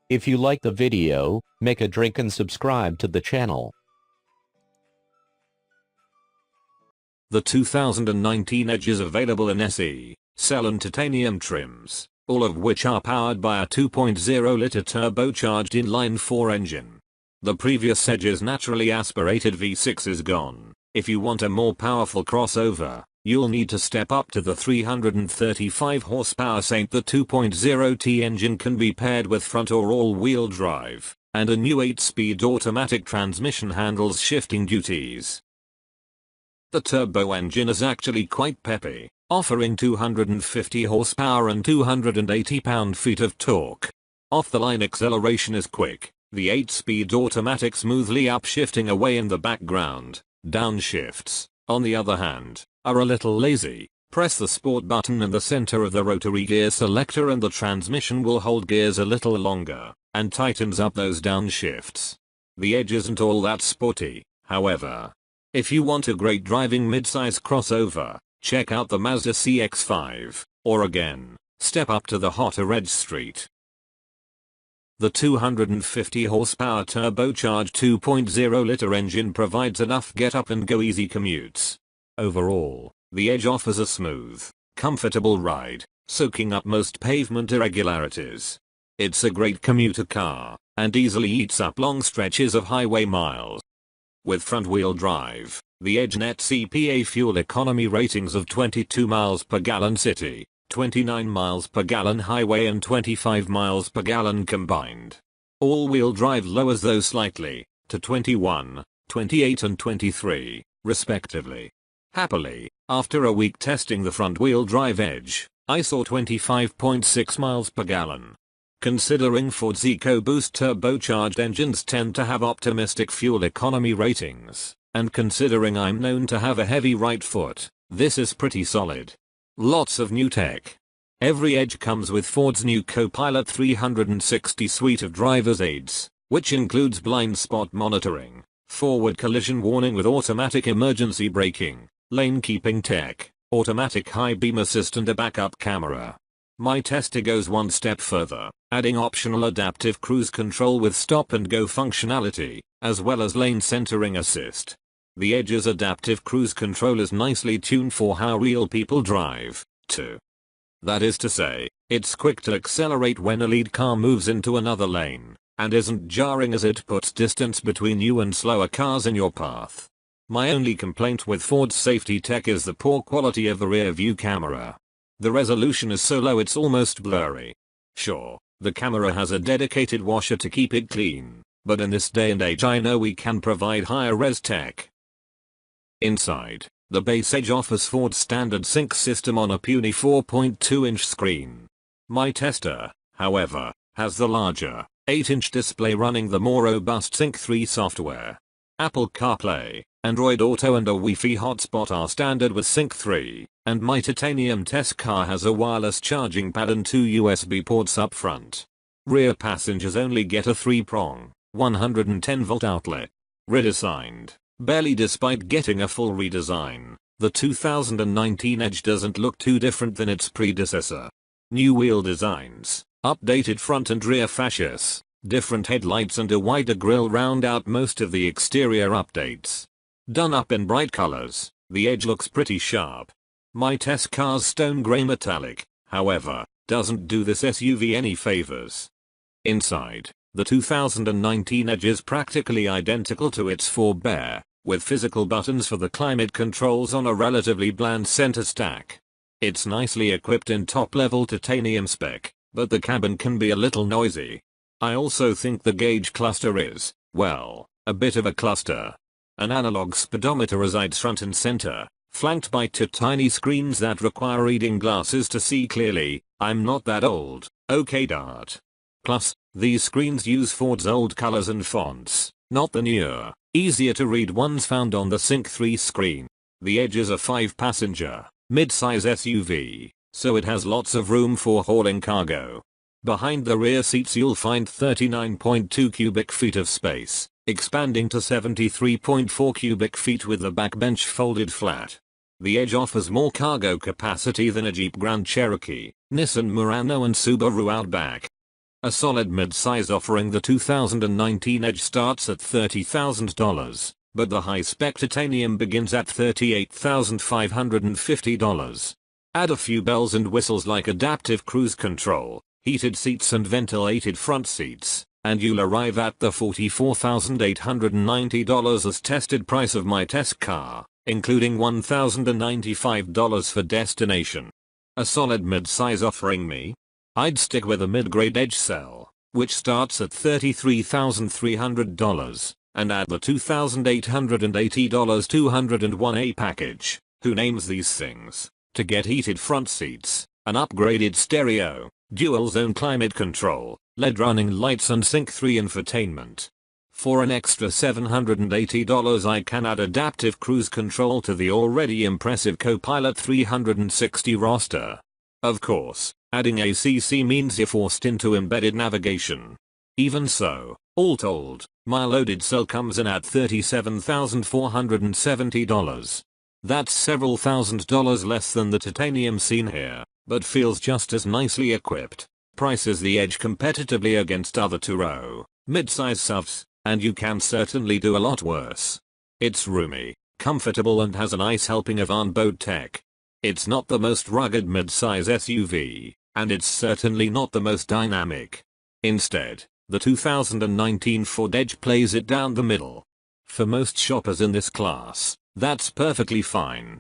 If you like the video, make a drink and subscribe to the channel. The 2019 Edge is available in SEL and titanium trims, all of which are powered by a 2.0-liter turbocharged inline-4 engine. The previous Edge's naturally aspirated V6 is gone. If you want a more powerful crossover, you'll need to step up to the 335 horsepower Saint. The 2.0T engine can be paired with front or all-wheel drive, and a new 8-speed automatic transmission handles shifting duties. The turbo engine is actually quite peppy, offering 250 horsepower and 280 pound-feet of torque. Off-the-line acceleration is quick, the 8-speed automatic smoothly upshifting away in the background. Downshifts, on the other hand, are a little lazy. Press the sport button in the center of the rotary gear selector and the transmission will hold gears a little longer, and tightens up those downshifts. The Edge isn't all that sporty, however. If you want a great driving midsize crossover, check out the Mazda CX-5, or again, step up to the hotter Edge Street. The 250 horsepower turbocharged 2.0-liter engine provides enough get-up-and-go easy commutes. Overall, the Edge offers a smooth, comfortable ride, soaking up most pavement irregularities. It's a great commuter car, and easily eats up long stretches of highway miles. With front-wheel drive, the Edge nets EPA fuel economy ratings of 22 miles per gallon city, 29 miles per gallon highway and 25 miles per gallon combined. All-wheel drive lowers those slightly, to 21, 28 and 23, respectively. Happily, after a week testing the front-wheel drive Edge, I saw 25.6 miles per gallon. Considering Ford's EcoBoost turbocharged engines tend to have optimistic fuel economy ratings, and considering I'm known to have a heavy right foot, this is pretty solid. Lots of new tech. Every Edge comes with Ford's new Copilot 360 suite of driver's aids, which includes blind spot monitoring, forward collision warning with automatic emergency braking, lane keeping tech, automatic high beam assist and a backup camera. My tester goes one step further, adding optional adaptive cruise control with stop and go functionality, as well as lane centering assist. The Edge's adaptive cruise control is nicely tuned for how real people drive, too. That is to say, it's quick to accelerate when a lead car moves into another lane, and isn't jarring as it puts distance between you and slower cars in your path. My only complaint with Ford's safety tech is the poor quality of the rear view camera. The resolution is so low it's almost blurry. Sure, the camera has a dedicated washer to keep it clean, but in this day and age I know we can provide higher res tech. Inside, the base Edge offers Ford's standard sync system on a puny 4.2-inch screen. My tester, however, has the larger, 8-inch display running the more robust Sync 3 software. Apple CarPlay, Android Auto and a Wi-Fi hotspot are standard with Sync 3, and my titanium test car has a wireless charging pad and 2 USB ports up front. Rear passengers only get a 3-prong, 110-volt outlet. Redesigned. Barely. Despite getting a full redesign, the 2019 Edge doesn't look too different than its predecessor. New wheel designs, updated front and rear fascias, different headlights and a wider grille round out most of the exterior updates. Done up in bright colors, the Edge looks pretty sharp. My test car's stone gray metallic, however, doesn't do this SUV any favors. Inside, the 2019 Edge is practically identical to its forebear, with physical buttons for the climate controls on a relatively bland center stack. It's nicely equipped in top-level titanium spec, but the cabin can be a little noisy. I also think the gauge cluster is, well, a bit of a cluster. An analog speedometer resides front and center, flanked by two tiny screens that require reading glasses to see clearly. I'm not that old, okay Dart. Plus, these screens use Ford's old colors and fonts, not the newer, easier to read ones found on the Sync 3 screen. The Edge is a 5-passenger, mid-size SUV, so it has lots of room for hauling cargo. Behind the rear seats you'll find 39.2 cubic feet of space, expanding to 73.4 cubic feet with the back bench folded flat. The Edge offers more cargo capacity than a Jeep Grand Cherokee, Nissan Murano and Subaru Outback. A solid mid-size offering. The 2019 Edge starts at $30,000, but the high-spec titanium begins at $38,550. Add a few bells and whistles like adaptive cruise control, heated seats and ventilated front seats, and you'll arrive at the $44,890 as tested price of my test car, including $1,095 for destination. A solid mid-size offering me? I'd stick with a mid-grade Edge SEL, which starts at $33,300, and add the $2,880 201A package, who names these things, to get heated front seats, an upgraded stereo, dual zone climate control, LED running lights and Sync 3 infotainment. For an extra $780 I can add adaptive cruise control to the already impressive Copilot 360 roster. Of course, adding ACC means you're forced into embedded navigation. Even so, all told, my loaded SEL comes in at $37,470. That's several $1,000s less than the titanium seen here, but feels just as nicely equipped. Prices the Edge competitively against other two-row, mid-size SUVs, and you can certainly do a lot worse. It's roomy, comfortable and has a nice helping of onboard tech. It's not the most rugged mid-size SUV, and it's certainly not the most dynamic. Instead, the 2019 Ford Edge plays it down the middle. For most shoppers in this class, that's perfectly fine.